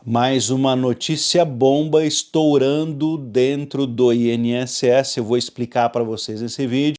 Mais uma notícia bomba estourando dentro do INSS. Eu vou explicar para vocês nesse vídeo.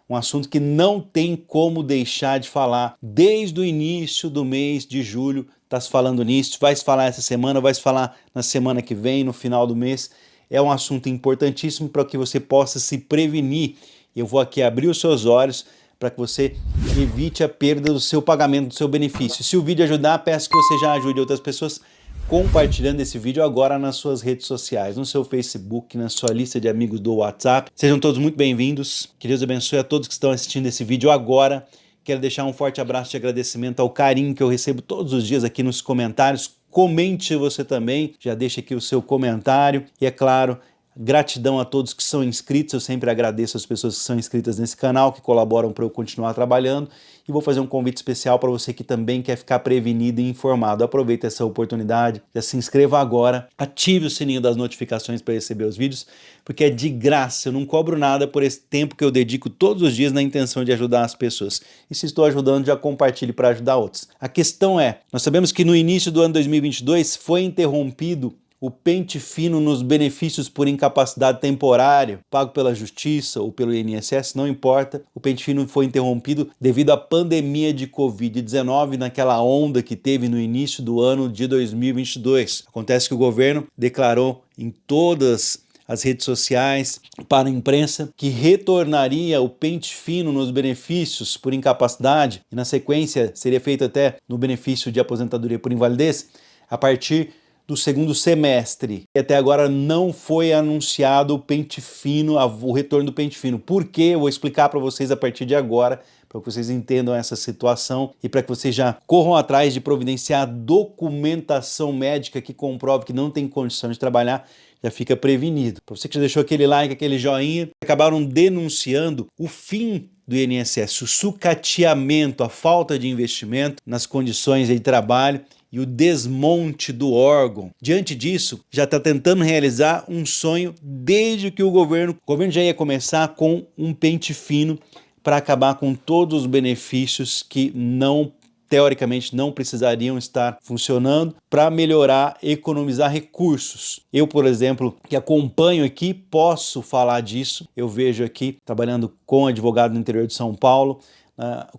Um assunto que não tem como deixar de falar. Desde o início do mês de julho, está se falando nisso, vai se falar essa semana, vai se falar na semana que vem, no final do mês. É um assunto importantíssimo para que você possa se prevenir. Eu vou aqui abrir os seus olhos para que você evite a perda do seu pagamento, do seu benefício. Se o vídeo ajudar, peço que você já ajude outras pessoas compartilhando esse vídeo agora nas suas redes sociais, no seu Facebook, na sua lista de amigos do WhatsApp. Sejam todos muito bem-vindos. Que Deus abençoe a todos que estão assistindo esse vídeo agora. Quero deixar um forte abraço de agradecimento ao carinho que eu recebo todos os dias aqui nos comentários. Comente você também, já deixa aqui o seu comentário. E é claro, gratidão a todos que são inscritos, eu sempre agradeço as pessoas que são inscritas nesse canal, que colaboram para eu continuar trabalhando, e vou fazer um convite especial para você que também quer ficar prevenido e informado. Aproveite essa oportunidade, já se inscreva agora, ative o sininho das notificações para receber os vídeos, porque é de graça, eu não cobro nada por esse tempo que eu dedico todos os dias na intenção de ajudar as pessoas. E se estou ajudando, já compartilhe para ajudar outros. A questão é, nós sabemos que no início do ano 2022 foi interrompido o pente fino nos benefícios por incapacidade temporária, pago pela Justiça ou pelo INSS, não importa. O pente fino foi interrompido devido à pandemia de Covid-19, naquela onda que teve no início do ano de 2022. Acontece que o governo declarou em todas as redes sociais, para a imprensa, que retornaria o pente fino nos benefícios por incapacidade, e na sequência seria feito até no benefício de aposentadoria por invalidez, a partir do segundo semestre. E até agora não foi anunciado o pente fino, o retorno do pente fino. Por quê? Eu vou explicar para vocês a partir de agora, para que vocês entendam essa situação e para que vocês já corram atrás de providenciar documentação médica que comprove que não tem condição de trabalhar, já fica prevenido. Para você que já deixou aquele like, aquele joinha, acabaram denunciando o fim do INSS, o sucateamento, a falta de investimento nas condições de trabalho e o desmonte do órgão. Diante disso, já está tentando realizar um sonho desde que o governo já ia começar com um pente fino para acabar com todos os benefícios que teoricamente não precisariam estar funcionando para melhorar, economizar recursos. Eu, por exemplo, que acompanho aqui, posso falar disso. Eu vejo aqui, trabalhando com advogado no interior de São Paulo,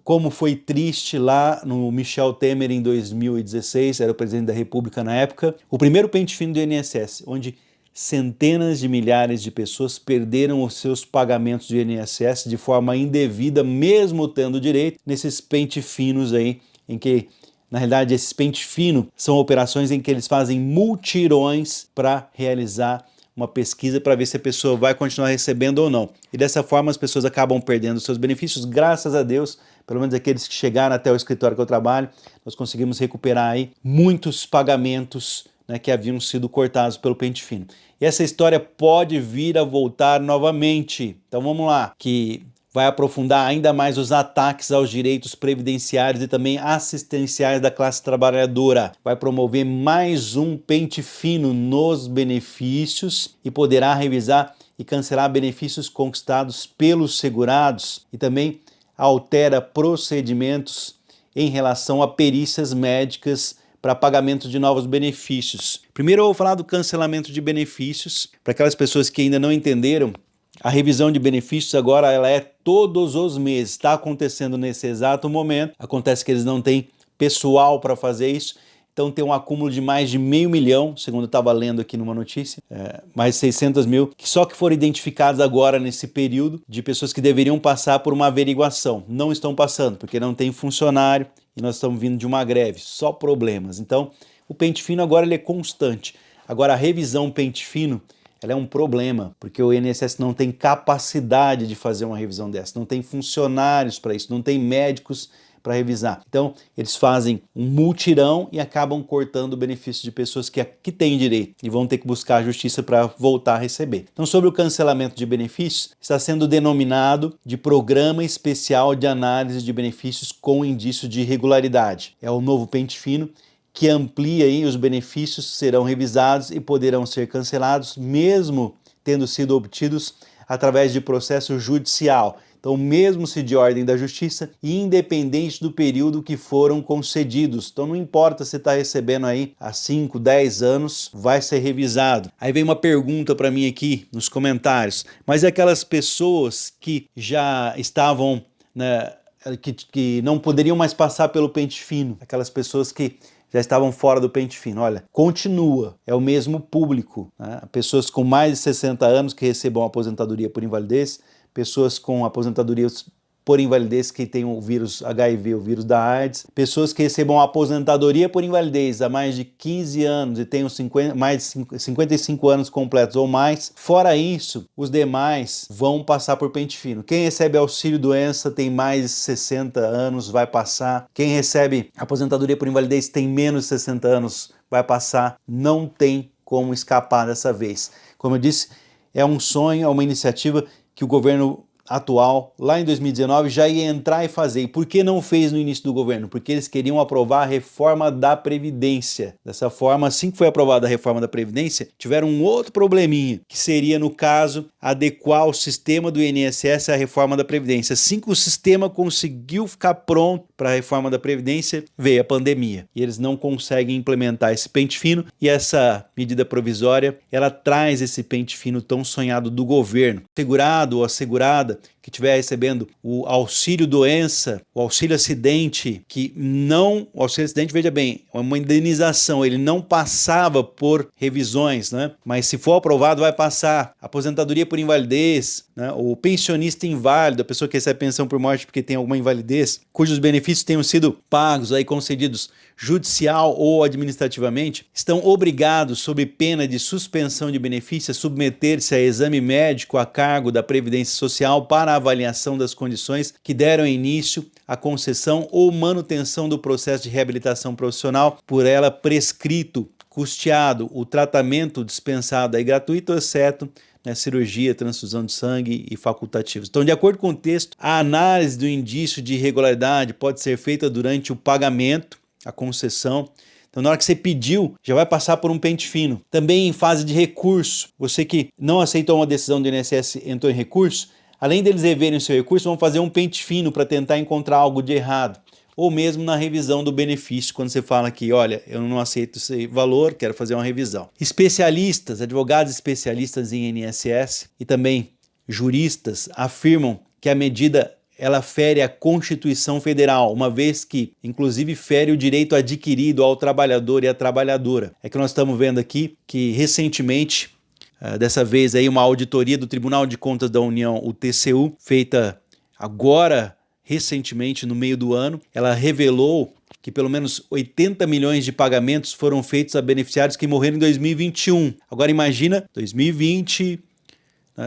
como foi triste lá no Michel Temer em 2016, era o presidente da República na época, o primeiro pente fino do INSS, onde centenas de milhares de pessoas perderam os seus pagamentos do INSS de forma indevida, mesmo tendo direito nesses pente finos aí, em que, na realidade, esses pente finos são operações em que eles fazem multirões para realizar uma pesquisa para ver se a pessoa vai continuar recebendo ou não. E dessa forma as pessoas acabam perdendo seus benefícios. Graças a Deus, pelo menos aqueles que chegaram até o escritório que eu trabalho, nós conseguimos recuperar aí muitos pagamentos, né, que haviam sido cortados pelo pente fino. E essa história pode vir a voltar novamente. Então vamos lá, que vai aprofundar ainda mais os ataques aos direitos previdenciários e também assistenciais da classe trabalhadora. Vai promover mais um pente fino nos benefícios e poderá revisar e cancelar benefícios conquistados pelos segurados e também altera procedimentos em relação a perícias médicas para pagamento de novos benefícios. Primeiro eu vou falar do cancelamento de benefícios. Para aquelas pessoas que ainda não entenderam, a revisão de benefícios agora ela é todos os meses, está acontecendo nesse exato momento. Acontece que eles não têm pessoal para fazer isso, então tem um acúmulo de mais de 500 mil, segundo eu estava lendo aqui numa notícia, mais de 600 mil, que só que foram identificados agora nesse período de pessoas que deveriam passar por uma averiguação. Não estão passando, porque não tem funcionário e nós estamos vindo de uma greve, só problemas. Então o pente fino agora ele é constante. Agora a revisão pente fino ela é um problema, porque o INSS não tem capacidade de fazer uma revisão dessa, não tem funcionários para isso, não tem médicos para revisar. Então, eles fazem um multirão e acabam cortando o benefício de pessoas que têm direito e vão ter que buscar a justiça para voltar a receber. Então, sobre o cancelamento de benefícios, está sendo denominado de Programa Especial de Análise de Benefícios com Indício de Irregularidade. É o novo pente fino que amplia aí os benefícios, serão revisados e poderão ser cancelados, mesmo tendo sido obtidos através de processo judicial. Então, mesmo se de ordem da justiça, independente do período que foram concedidos. Então, não importa se está recebendo aí há 5, 10 anos, vai ser revisado. Aí vem uma pergunta para mim aqui nos comentários, mas é aquelas pessoas que já estavam, né, que não poderiam mais passar pelo pente fino, aquelas pessoas que já estavam fora do pente fino. Olha, continua, é o mesmo público, né? Pessoas com mais de 60 anos que recebam aposentadoria por invalidez, pessoas com aposentadorias por invalidez que têm o vírus HIV, o vírus da AIDS, pessoas que recebam aposentadoria por invalidez há mais de 15 anos e tenham mais de 55 anos completos ou mais. Fora isso, os demais vão passar por pente fino. Quem recebe auxílio doença tem mais de 60 anos, vai passar. Quem recebe aposentadoria por invalidez tem menos de 60 anos, vai passar. Não tem como escapar dessa vez. Como eu disse, é um sonho, é uma iniciativa que o governo atual, lá em 2019, já ia entrar e fazer. E por que não fez no início do governo? Porque eles queriam aprovar a reforma da Previdência. Dessa forma, assim que foi aprovada a reforma da Previdência, tiveram um outro probleminha, que seria, no caso, adequar o sistema do INSS à reforma da Previdência. Assim que o sistema conseguiu ficar pronto para a reforma da Previdência, veio a pandemia. E eles não conseguem implementar esse pente fino, e essa medida provisória, ela traz esse pente fino tão sonhado do governo. Segurado ou assegurada que estiver recebendo o auxílio doença, o auxílio acidente, o auxílio acidente, veja bem, é uma indenização, ele não passava por revisões, né? Mas se for aprovado vai passar. Aposentadoria por invalidez, né? O pensionista inválido, a pessoa que recebe pensão por morte porque tem alguma invalidez, cujos benefícios tenham sido pagos, aí concedidos judicial ou administrativamente, estão obrigados, sob pena de suspensão de benefício, a submeter-se a exame médico a cargo da Previdência Social para a avaliação das condições que deram início à concessão ou manutenção do processo de reabilitação profissional por ela prescrito, custeado, o tratamento dispensado e gratuito, exceto cirurgia, transfusão de sangue e facultativos. Então, de acordo com o texto, a análise do indício de irregularidade pode ser feita durante o pagamento, a concessão. Então, na hora que você pediu, já vai passar por um pente fino. Também em fase de recurso, você que não aceitou uma decisão do INSS, entrou em recurso, além deles reverem o seu recurso, vão fazer um pente fino para tentar encontrar algo de errado. Ou mesmo na revisão do benefício, quando você fala que, olha, eu não aceito esse valor, quero fazer uma revisão. Especialistas, advogados especialistas em INSS e também juristas afirmam que a medida ela fere a Constituição Federal, uma vez que, inclusive, fere o direito adquirido ao trabalhador e à trabalhadora. É que nós estamos vendo aqui que, recentemente, dessa vez aí, uma auditoria do Tribunal de Contas da União, o TCU, feita agora, recentemente, no meio do ano, ela revelou que pelo menos 80 milhões de pagamentos foram feitos a beneficiários que morreram em 2021. Agora imagina 2020,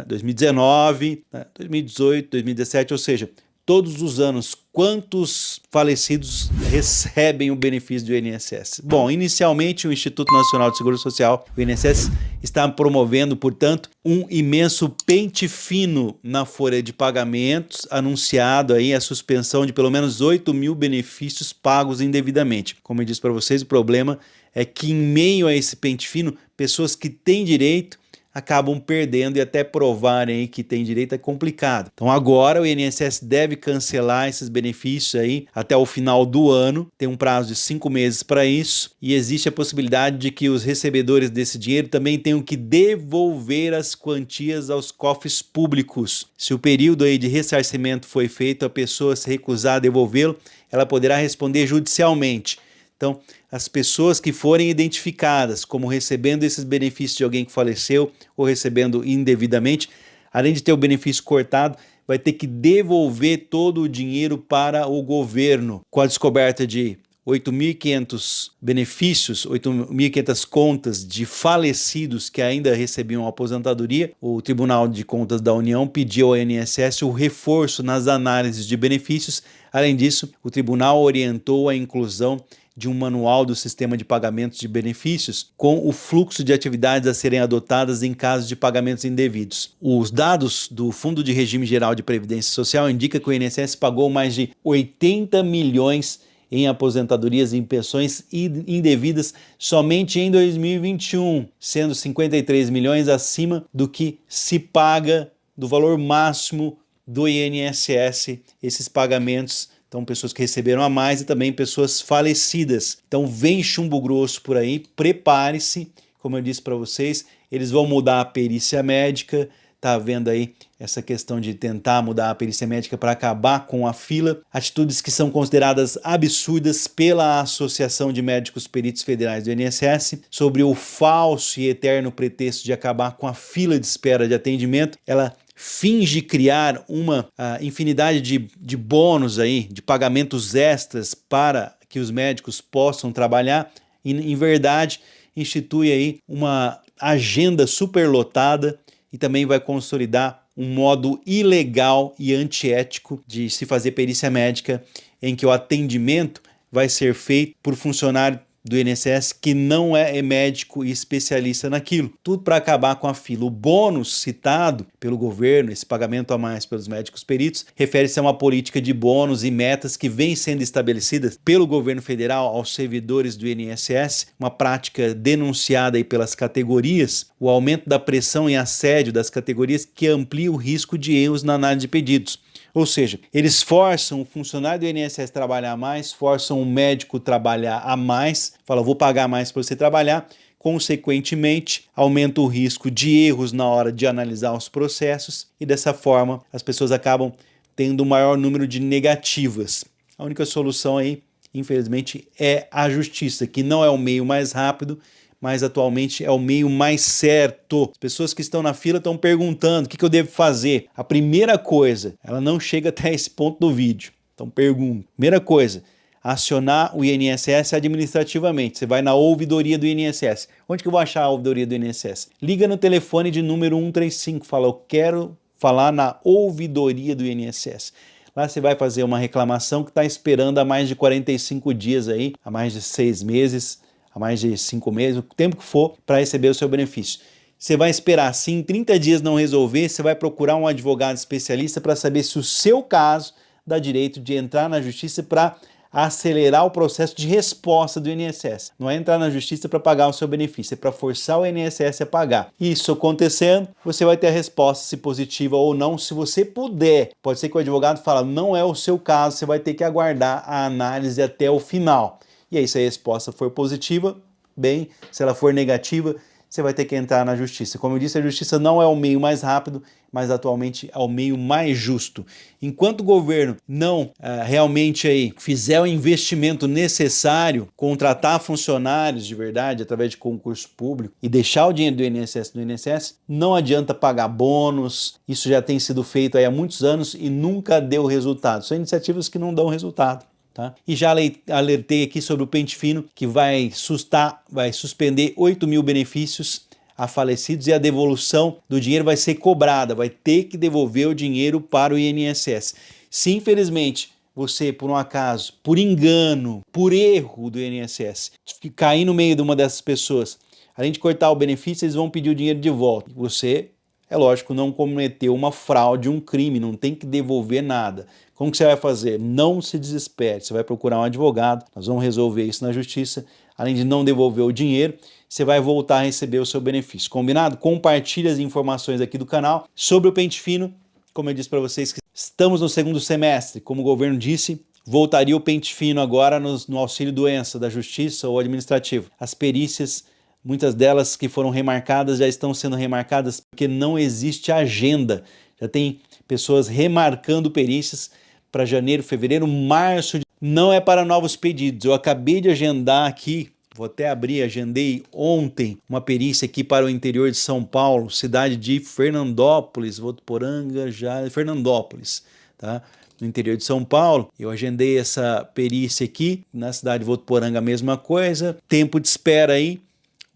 2019, 2018, 2017, ou seja, todos os anos, quantos falecidos recebem o benefício do INSS? Bom, inicialmente o Instituto Nacional de Seguro Social, o INSS, está promovendo, portanto, um imenso pente fino na folha de pagamentos, anunciado aí a suspensão de pelo menos 8 mil benefícios pagos indevidamente. Como eu disse para vocês, o problema é que em meio a esse pente fino, pessoas que têm direito acabam perdendo, e até provarem aí que tem direito é complicado. Então agora o INSS deve cancelar esses benefícios aí até o final do ano, tem um prazo de 5 meses para isso, e existe a possibilidade de que os recebedores desse dinheiro também tenham que devolver as quantias aos cofres públicos. Se o período aí de ressarcimento foi feito, a pessoa se recusar a devolvê-lo, ela poderá responder judicialmente. Então, as pessoas que forem identificadas como recebendo esses benefícios de alguém que faleceu ou recebendo indevidamente, além de ter o benefício cortado, vai ter que devolver todo o dinheiro para o governo. Com a descoberta de 8.500 benefícios, 8.500 contas de falecidos que ainda recebiam aposentadoria, o Tribunal de Contas da União pediu ao INSS o reforço nas análises de benefícios. Além disso, o tribunal orientou a inclusão de um manual do sistema de pagamentos de benefícios com o fluxo de atividades a serem adotadas em caso de pagamentos indevidos. Os dados do Fundo de Regime Geral de Previdência Social indicam que o INSS pagou mais de 80 milhões em aposentadorias e em pensões indevidas somente em 2021, sendo 53 milhões acima do que se paga do valor máximo do INSS esses pagamentos. Então, pessoas que receberam a mais e também pessoas falecidas. Então, vem chumbo grosso por aí, prepare-se. Como eu disse para vocês, eles vão mudar a perícia médica. Tá vendo aí essa questão de tentar mudar a perícia médica para acabar com a fila. Atitudes que são consideradas absurdas pela Associação de Médicos Peritos Federais do INSS sobre o falso e eterno pretexto de acabar com a fila de espera de atendimento. Ela finge criar uma infinidade de bônus aí, de pagamentos extras para que os médicos possam trabalhar e, em verdade, institui aí uma agenda superlotada e também vai consolidar um modo ilegal e antiético de se fazer perícia médica, em que o atendimento vai ser feito por funcionário do INSS que não é médico e especialista naquilo. Tudo para acabar com a fila. O bônus citado pelo governo, esse pagamento a mais pelos médicos peritos, refere-se a uma política de bônus e metas que vem sendo estabelecidas pelo governo federal aos servidores do INSS, uma prática denunciada aí pelas categorias, o aumento da pressão e assédio das categorias que amplia o risco de erros na análise de pedidos. Ou seja, eles forçam o funcionário do INSS a trabalhar mais, forçam o médico a trabalhar a mais, falam, vou pagar mais para você trabalhar, consequentemente, aumenta o risco de erros na hora de analisar os processos e dessa forma as pessoas acabam tendo um maior número de negativas. A única solução aí, infelizmente, é a justiça, que não é o meio mais rápido, mas atualmente é o meio mais certo. As pessoas que estão na fila estão perguntando o que eu devo fazer. A primeira coisa, ela não chega até esse ponto do vídeo, então pergunto. Primeira coisa, acionar o INSS administrativamente. Você vai na ouvidoria do INSS. Onde que eu vou achar a ouvidoria do INSS? Liga no telefone de número 135, fala, eu quero falar na ouvidoria do INSS. Lá você vai fazer uma reclamação que está esperando há mais de 45 dias aí, há mais de 6 meses, há mais de 5 meses, o tempo que for, para receber o seu benefício. Você vai esperar, se em 30 dias não resolver, você vai procurar um advogado especialista para saber se o seu caso dá direito de entrar na justiça para acelerar o processo de resposta do INSS. Não é entrar na justiça para pagar o seu benefício, é para forçar o INSS a pagar. Isso acontecendo, você vai ter a resposta, se positiva ou não, se você puder. Pode ser que o advogado fale, não é o seu caso, você vai ter que aguardar a análise até o final. E aí, se a resposta for positiva, bem, se ela for negativa, você vai ter que entrar na justiça. Como eu disse, a justiça não é o meio mais rápido, mas atualmente é o meio mais justo. Enquanto o governo não realmente aí fizer o investimento necessário, contratar funcionários de verdade através de concurso público e deixar o dinheiro do INSS no INSS, não adianta pagar bônus. Isso já tem sido feito aí há muitos anos e nunca deu resultado. São iniciativas que não dão resultado. Tá? E já alertei aqui sobre o pente fino, que vai suspender 8 mil benefícios a falecidos e a devolução do dinheiro vai ser cobrada, vai ter que devolver o dinheiro para o INSS. Se infelizmente você, por um acaso, por engano, por erro do INSS, cair no meio de uma dessas pessoas, além de cortar o benefício, eles vão pedir o dinheiro de volta. Você, é lógico, não cometeu uma fraude, um crime, não tem que devolver nada. Como que você vai fazer? Não se desespere, você vai procurar um advogado, nós vamos resolver isso na justiça, além de não devolver o dinheiro, você vai voltar a receber o seu benefício, combinado? Compartilhe as informações aqui do canal sobre o pente fino, como eu disse para vocês, que estamos no segundo semestre, como o governo disse, voltaria o pente fino agora no auxílio doença da justiça ou administrativo. As perícias, muitas delas que foram remarcadas já estão sendo remarcadas porque não existe agenda, já tem pessoas remarcando perícias para janeiro, fevereiro, março. Não é para novos pedidos. Eu acabei de agendar aqui, vou até abrir, agendei ontem uma perícia aqui para o interior de São Paulo, cidade de Fernandópolis, Votuporanga, Fernandópolis, tá? No interior de São Paulo. Eu agendei essa perícia aqui, na cidade de Votuporanga a mesma coisa. Tempo de espera aí,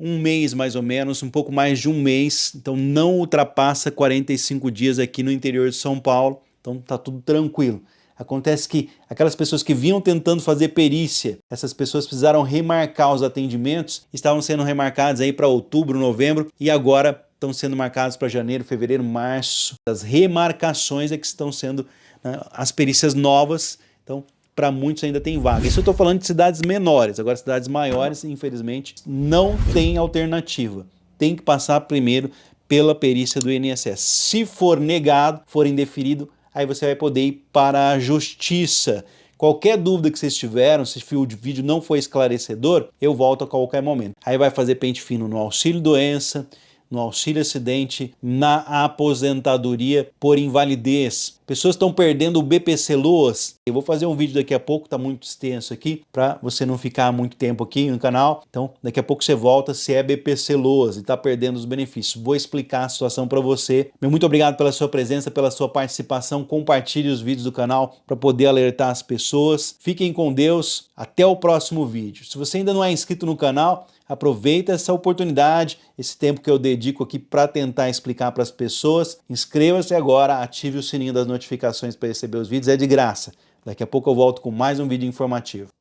1 mês mais ou menos, um pouco mais de 1 mês, então não ultrapassa 45 dias aqui no interior de São Paulo, então tá tudo tranquilo. Acontece que aquelas pessoas que vinham tentando fazer perícia, essas pessoas precisaram remarcar os atendimentos, estavam sendo remarcados aí para outubro, novembro e agora estão sendo marcados para janeiro, fevereiro, março. As remarcações é que estão sendo, né, as perícias novas, então para muitos ainda tem vaga. Isso eu estou falando de cidades menores, agora cidades maiores, infelizmente, não tem alternativa. Tem que passar primeiro pela perícia do INSS. Se for negado, for indeferido, aí você vai poder ir para a justiça. Qualquer dúvida que vocês tiveram, se o vídeo não foi esclarecedor, eu volto a qualquer momento. Aí vai fazer pente fino no auxílio doença, no auxílio acidente, na aposentadoria por invalidez. Pessoas estão perdendo o BPC-Loas. Eu vou fazer um vídeo daqui a pouco, tá muito extenso aqui, para você não ficar muito tempo aqui no canal. Então, daqui a pouco você volta se é BPC-Loas e está perdendo os benefícios. Vou explicar a situação para você. Meu muito obrigado pela sua presença, pela sua participação. Compartilhe os vídeos do canal para poder alertar as pessoas. Fiquem com Deus. Até o próximo vídeo. Se você ainda não é inscrito no canal, aproveita essa oportunidade, esse tempo que eu dedico aqui para tentar explicar para as pessoas. Inscreva-se agora, ative o sininho das notificações para receber os vídeos, é de graça. Daqui a pouco eu volto com mais um vídeo informativo.